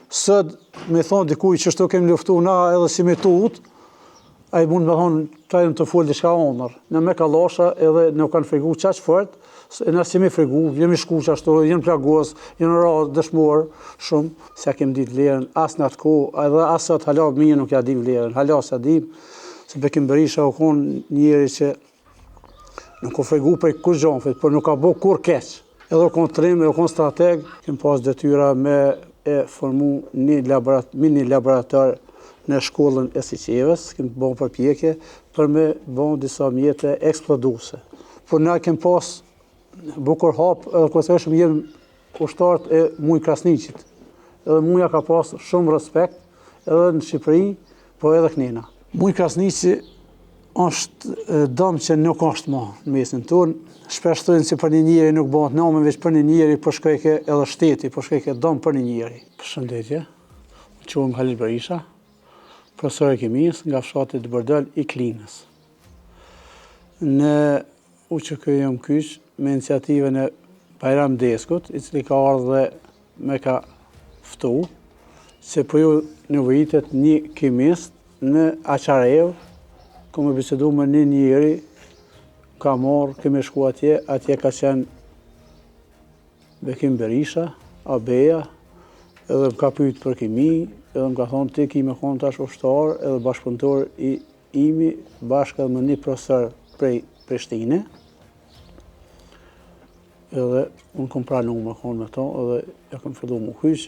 sot me thonë dikuj që shto kemi luftu na edhe si me tut, a i mund me thonë trajnë të full diçka onër. Në me kalosha edhe në kanë fregu qaq fort, e na si me fregu, jemi shku qashtu, jenë plagos, jenë ra dëshmor shumë, se kemi ditë vlerën, as në atë kohë, edhe as sot hala mirë nuk ja dim vlerën, hala sa dim, se Bekim Berisha u konë njeri që nuk u fregu për kur gjonfit, por nuk ka bo kur keq. Edhe u konë trim, u konë strateg, kem pas detyra me e formu një laborator në shkollën e Siqevës, kem bon përpjekje për me bon disa mjete eksploduse. Por na kem pas bukur hap, edhe kërësëshëm jenë ushtarët e muj Krasniqit. Edhe muja ka pas shumë respekt, edhe në Shqipëri, po edhe knena. Muj Krasniqi është dëmë që nuk është ma në mesin tonë. Shpesh thënë si për një njeri nuk bëhet nome, veç për një njeri për shkojke edhe shteti, për shkojke dëmë për një njeri. Përshëndetje, më quhem Halil Berisha, profesor e kimis nga fshati Dëbërdël i Klinës. Në UÇK jam kyç me iniciativën e Bajram Deskut, i cili ka ardhur dhe me ka ftu, se po ju nevojitet një kimist në Aqarev, ku me bisedu me një njeri, ka marrë, kemi shku atje ka qenë Bekim Berisha, Abeja, edhe më ka pyet për kimi, edhe më ka thonë ti ki me konë tash ushtar edhe bashkëpunëtor i imi bashkë edhe me një profesor prej Prishtine. Edhe unë kom pranu me konë me to edhe ja kom fillu mu kyç.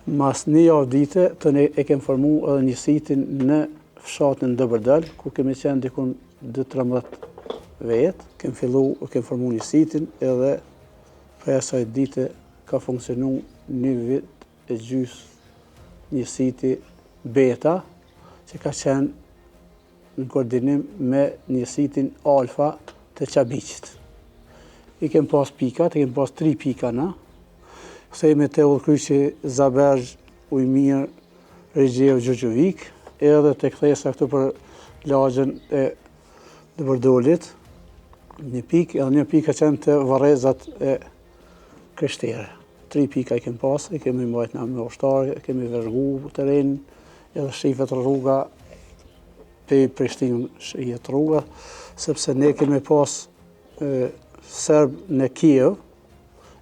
Mas një javë dite të ne e kem formu edhe një sitin në fshatin Dëbërdël, ku kemi qenë dikun 2-13 vetë, kem formu një sitin edhe për asaj dite ka funksionu 1 vit e gjys një siti beta, që ka qenë në koordinim me një sitin alfa të Qabiqit. I kem pas pikat, i kem pas 3 pika na, se me te Ullkryqi, Zabergj, Ujmir, Regjev, Gjurgjuvik, edhe të kthesa këtu për lagjen e Dëbërdolit, një pik, edhe një pik ka qenë të Varrezat e Krishtere. 3 pika i kem pas, i kemi mbajt na me ushtarë, kemi vërgu terren, edhe shifet rruga, pe Prishtinë shihet rruga, sepse ne kemi pas Serb në Kiev,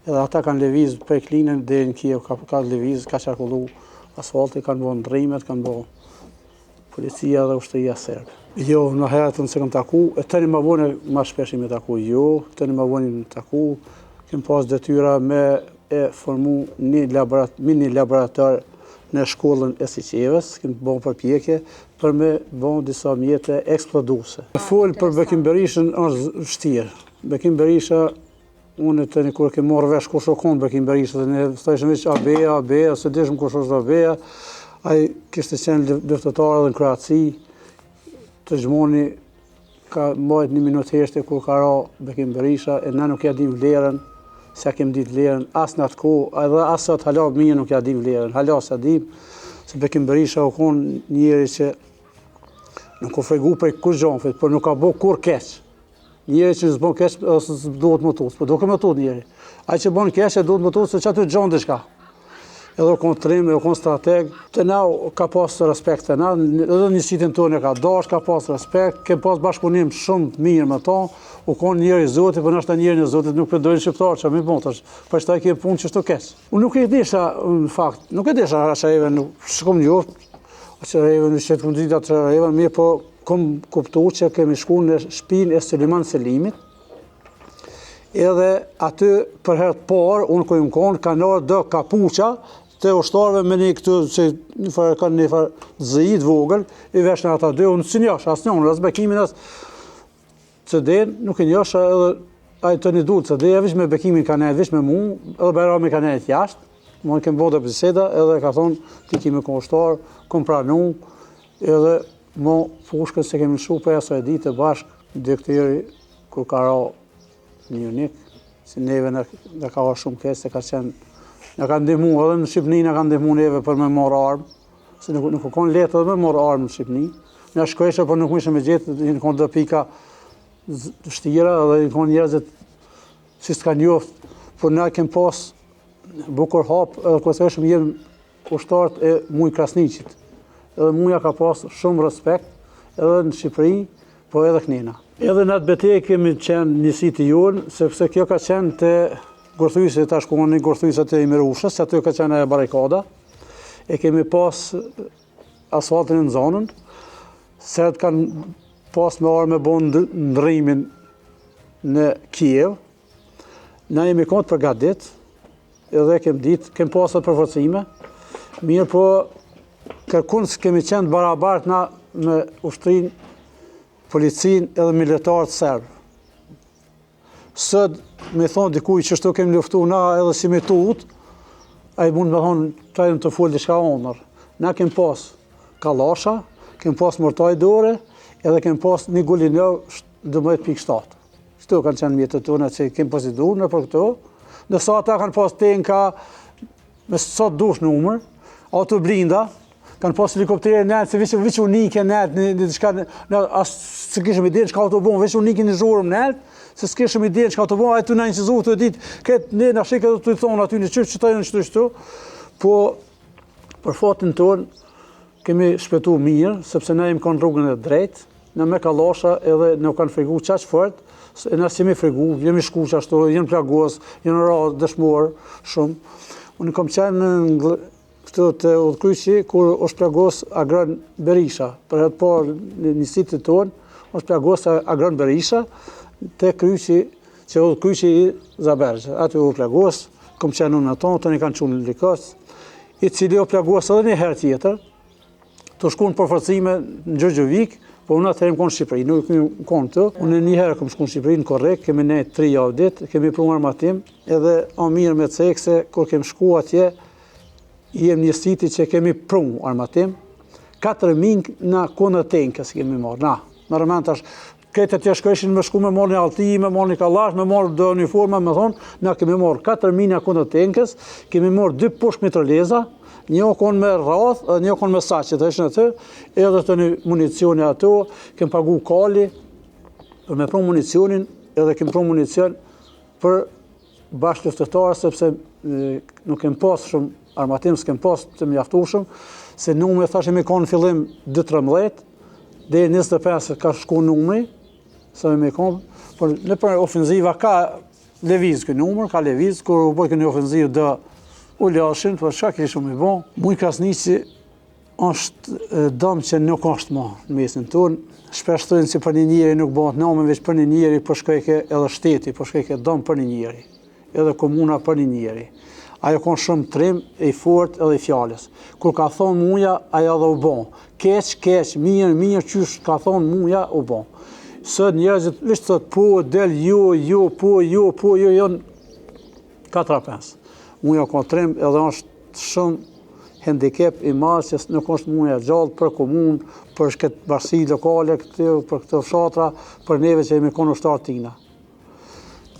edhe ata kanë lëviz për Klinën dhe në Kiev ka lëviz, ka qarkullu asfalti, kanë bo ndrimet, kanë bo policia dhe ushtëria serbe. Jo, në herëtën se kam taku, e tëni ma voni ma shpesh me taku, jo, tëni ma voni me taku, kem pas detyra me e formu një laborator në shkollën e Siqevës, kem bon përpjekje për me bon disa mjete eksploduse. Fol për Bekim Berishën është vështirë. Bekim Berisha, unë të një kur ke morë vesh kush o konë Bekim Berisha, dhe ne thajshëm veç Abeja, se deshëm kush është Abeja, a i kishtë qenë luftëtar edhe në Kroaci, të gjmoni ka mbajt 1 minutë heshte kur ka ra Bekim Berisha, e na nuk ja dim vlerën, se kem ditë vlerën, as në atë kohë, edhe as sot hala mirë nuk ja dim vlerën, hala sa dim, se Bekim Berisha u konë njeri që nuk u fregu për kur gjonfit, por nuk ka bo kur keq. Njeri që s'bon keq, ose s'duhet më tutë, po duke më tutë njeri. Ai që bon keq, e duhet më tutë, se që aty gjon diçka. Edhe u konë trim, u konë strateg, të na ka pas respekt të na, edhe një sitin tonë ka dash, ka pas respekt, kem pas bashkëpunim shumë të mirë me ta, u konë njeri zotit, për nështë njeri në zotit nuk përdojnë shqiptarë, që mi botash, për shtaj kemë punë që shto keq. Unë nuk e disha, në fakt, nuk e disha Aqareve, shkom njoft, Aqareve, në qëtë këmë ditë Aqareve, mirë po kom kuptu që kemi shku në shtëpinë e Sulejman Selimit, edhe aty për herë të parë, unë ku im konë, kanë ardhur do kapuqa të ushtarëve me një këtu, që kanë një farë zëjit vogël, i vesh në ata dy, unë si njash, asë njënë, asë Bekimin, asë që den, nuk i njash, edhe a i të një duhet, që den, vish me Bekimin ka nejt, vish me mu, edhe Bajrami ka nejt jashtë, më në kemë bode biseda, edhe ka thonë, ti kemi kon ushtarë, kom pranu, edhe mo fushkën se kemi lëshu për asoj ditë bashkë, direktori, kur ka ra një unik, si neve në ka ra shumë keq, se ka qenë, në ka ndihmu, edhe në Shqipni në ka ndihmu neve për me marrë armë, se nuk u konë letë edhe me marrë armë në Shqipni. Në shkojshë, për nuk mishë me gjithë, në konë dhe pika shtira, edhe në konë njerëzit si s'ka njoftë, por na kem pas bukur hapë, edhe kërësëshëm jenë ushtarët e muj Krasniqit. Edhe muja ka pas shumë respekt edhe në Shqipëri, po edhe knena. Edhe në atë betejë kemi qenë njësit i jonë, sepse kjo ka qenë të Gorthyse, ta shkoni Gorthyse të Imirushës, që aty ka qenë e barikada. E kemi pas asfaltin në zonën, se të kanë pas me arë me bon ndrimin në Kiev. Na jemi kontë përgatit, edhe kem pasët përforcime, mirë po kërkun së kemi qenë barabart na me ushtrin, policin edhe militarët serbë. Sët me thonë dikuj që shto kemi luftu na edhe si me tut, a i mund me thonë tajnë të full diçka onër. Na kem pas kalasha, kem pas mortaj dore, edhe kem pas një Gulinov 12.7. Shto kanë qenë mjetët tona që kem positur në për këto. Nësa ata kanë pas tenka me sot dush numër, auto blinda, kanë pas helikoptere net, se veç unike net, asë se kishëm i dinë çka auto bon, veç unike në zhurëm net, se s'kishëm i dinë çka auto bon, a e të në incizu të ditë, këtë ne në shike dhe të i thonë aty në që të jenë qëtu, po për fatin tonë kemi shpetu mirë, sepse ne jemi kanë rrugën e drejtë, në me kalasha edhe në kanë frigu qaq fort, e nësë jemi frigu, jemi shku qashtu, jenë plagos, jenë rrë dëshmor shumë. Unë kam qenë në këtë të udhkryqi, kur është plagos Agron Berisha. Për hëtë parë një sitë tonë, është plagos Agron Berisha, të kryqi që udhkryqi i Zabergjë. Atë u plagos, kam qenë unë ato, të një kanë qunë në likos, i cili u plagos edhe një herë tjetër, të shku në përforcime në Gjërgjëvik, po unë atëherë më konë në Shqipëri, nuk më konë të. Unë një herë kom shku në Shqipëri në korrekt, kemi ne 3 javë ditë, kemi prunë armatim, edhe o mirë me cekse, kur kem shku atje, jem një siti që kemi prunë armatim, 4 mingë në kone tenkës kemi marë, na. Nërëmen tash, këtë të shkëshin me shku me marë një alti, me marë një kalash, me marë dhe uniforma, me thonë, na kemi marë 4 mingë në kone tenkës, kemi marë 2 pushk mitraleza, një konë me rrath, një konë me saqe, të ishën atë, edhe të një municioni ato, kem pagu kali, për me prunë municionin, edhe kem prunë municion për bashkë luftëtarë, sepse nuk kem pas shumë armatim, s'kem pas të mjaftushëm, se numri thashë me konë fillim 2-13, dhe 25 ka shku numri, sa me konë, por në për ofenziva ka leviz kë numër, ka leviz, kur u bojë një ofenzivë dhe u lashin, për çka kishëm i bon. Muj Krasniqi është dëm që nuk është ma në mesin tonë. Shpesh thënë si për një njeri nuk bëhet namë, veç për një njeri për shkojke edhe shteti, për shkojke dëm për një njeri, edhe komuna për një njeri. Ajo konë shumë trim, e i fort edhe i fjales. Kur ka thonë muja, ajo edhe u bon. Keq, mirë, qysh ka thonë muja, u bon. Sët njerëzit, vishë thot, po, del, jo, po, 4-5. Muja ka trim edhe është shumë handicap i madh që nuk është muja gjallë për komunë, për këtë bashkësi lokale, për këtë fshatra, për neve që jemi konë ushtarë tina.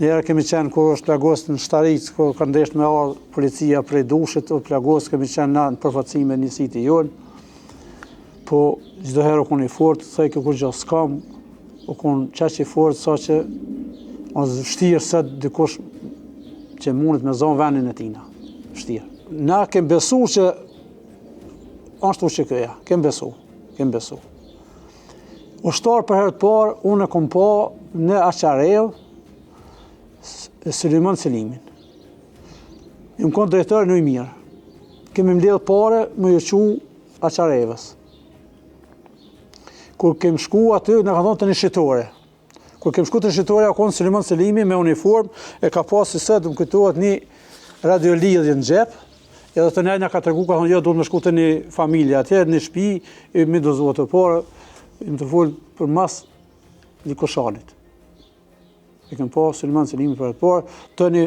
Njerë kemi qenë kur është plagos në Shtaric, kur ka ndesht me ardhë policia prej dushit, o plagos kemi qenë na në përfaqësime një siti jonë, po çdo herë u konë i fort, thej kjo kur gjë s'kam, u konë qaq i fort, sa që është vështirë se dikush që mundet me zonë vendin e tina. Vështirë. Na kem besu që ashtu që këja. Kem besu. Ushtar për herë të parë, unë e kom pa në Aqarev, Sulejman Selimin. Jëmë konë drejtër në i mirë. Kemi mbledhë pare më jëqu Aqarevës. Kur kem shku aty, në ka thonë të një shqitore. Kur kem shku të shqitore, a konë Sulejman Selimi me uniform, e ka pasë se të më kujtohet një radiolidhje në gjep, edhe të nejna ka tërgu, ka thonë, jo, duhet me shku të një familje atje, një shpi, i mi dozuat të porë, i më të full për mas një koshanit. E kem pa Sulejman Selimi për atë porë, të një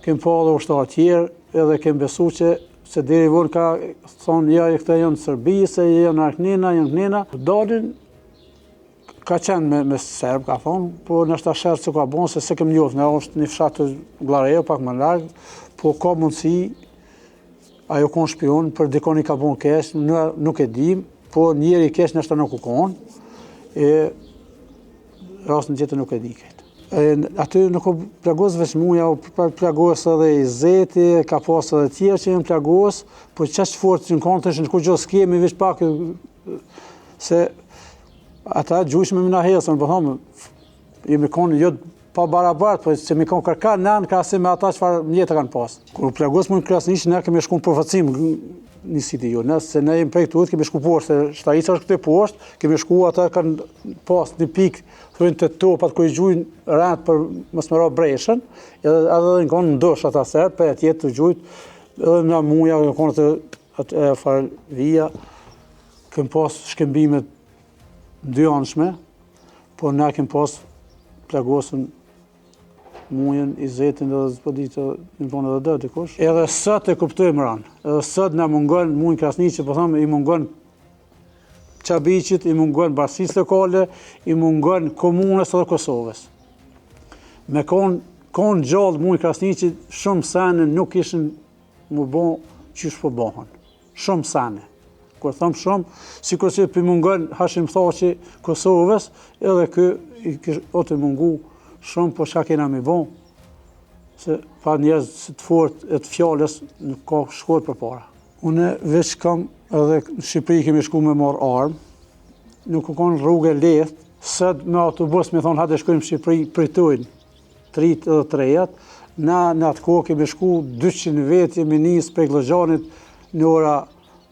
kem pa dhe ushtarë tjerë, edhe kem besu që se deri vonë ka thonë, ja, këta janë Sërbise, janë Arknina, dalin, ka qenë me Serb, ka thonë, po nështë ta shërë që ka bonë, se kem njofë, ne është një fshatë të Glarejo, pak më largë, po ka mundësi, ajo konë shpion, për dikoni ka bonë kesh, nuk e dim, po njeri kesh nështë ta nuk u konë, e rrasë në gjithë nuk e di këtë. Aty nuk o plagos veç muja, o plagos edhe i zeti, ka pas edhe tjerë që jenë plagos, po qaq fort që në kanë të ishë në ku gjo s'kemi, veç pak, se ata gjujshme me na hesën, po thomë, jemi kanë jo pa barabart, po që mi kanë kërka nën, ka si me ata qëfar mjetë kanë pas. Kur plagos më në Krasniq, ne kemi shku në përfacim një siti jo, se ne jemi prej këtu, kemi shku poshtë, se Shtarica është këte poshtë, kemi shku, ata kanë pas një pikë, thujnë të topat ku i gjujnë rrët për mos më ra breshën, edhe në konë ndosh ata serë, për e tjetë të gjujtë, edhe në muja, në konë të farvija, kemi pas shkembimet dy anshme, po ne kemi pas plagosën mujën, i zetin dhe zboditë në tonë edhe dhe dikush. Edhe sot e kuptojmë ranë, edhe sot ne mungon mujën Krasniqit, po thamë i mungon Qabiqit, i mungon bashkisë lokale, i mungon komunës edhe Kosovës. Me konë gjallë mujë Krasniqit, shumë sene nuk ishin më bo qysh po bohën. Shumë sene. Kur thëmë shumë, si kur që për mungon Hashim Thaçi Kosovës, edhe kë o të mungu shumë, po qa kena me bo, se pa njerëz të fort e të fjallës nuk ka shkot për para. Une veç kam edhe në Shqipëri kemi shku me marë armë, nuk u konë rrugë e lehtë, sët me autobus me thonë hajde shkojmë në Shqipëri, pritojnë, 3 edhe 3, na në atë kohë kemi shku 200 vetë, jemi njësë për Glëgjanit në ora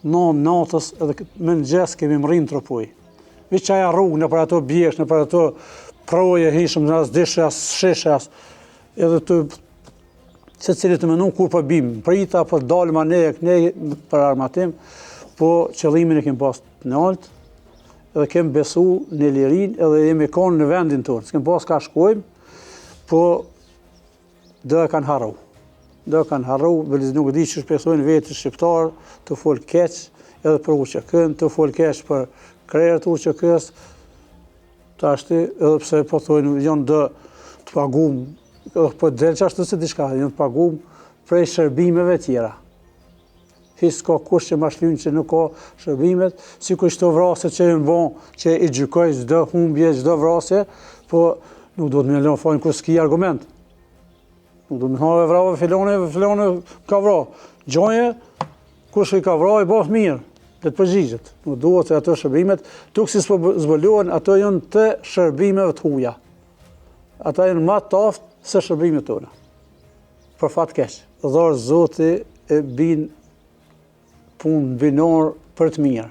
9 natës, edhe me në gjesë kemi më rinë tropoj. Veç qaja rrugë në për ato bjesh, në për ato proje hishëm, në asë dishas, shishas, edhe të se cili të menu kur për bim, prita, për dalë ma ne për armatim, po qëllimin e kemë pas të naltë, edhe kemë besu në lirin, edhe jemi konë në vendin tonë. S'kemë pas ka shkojmë, po dhe e kanë harru. Dhe e kanë harru, vëlliz nuk di që shpesojnë vetë shqiptarë, të folë keq, edhe për uqëkën, të folë keq për krerët uqëkës, të ashti, edhe pse po thojnë, janë dhe të pagum, edhe po delë që ashtu se diçka, janë të pagum prej shërbimeve tjera. Hisë ka kush që ma shlynë që nuk ka shërbimet, si ku shto vrasje që jënë bon, që i gjykoj çdo humbje, çdo vrasje, po nuk do të me lënë fajnë kur s'ki argument. Nuk do të me thave vrave filone ka vra. Gjoje, kush i ka vra, i bëf mirë, dhe të përgjigjet. Nuk duhet se ato shërbimet, tuk si s'pëzbëlluan, ato janë të shërbimeve të huja. Ata janë ma taftë se shërbimet tona. Për fat keq. Dharë Zoti e bin punë binor për të mirë.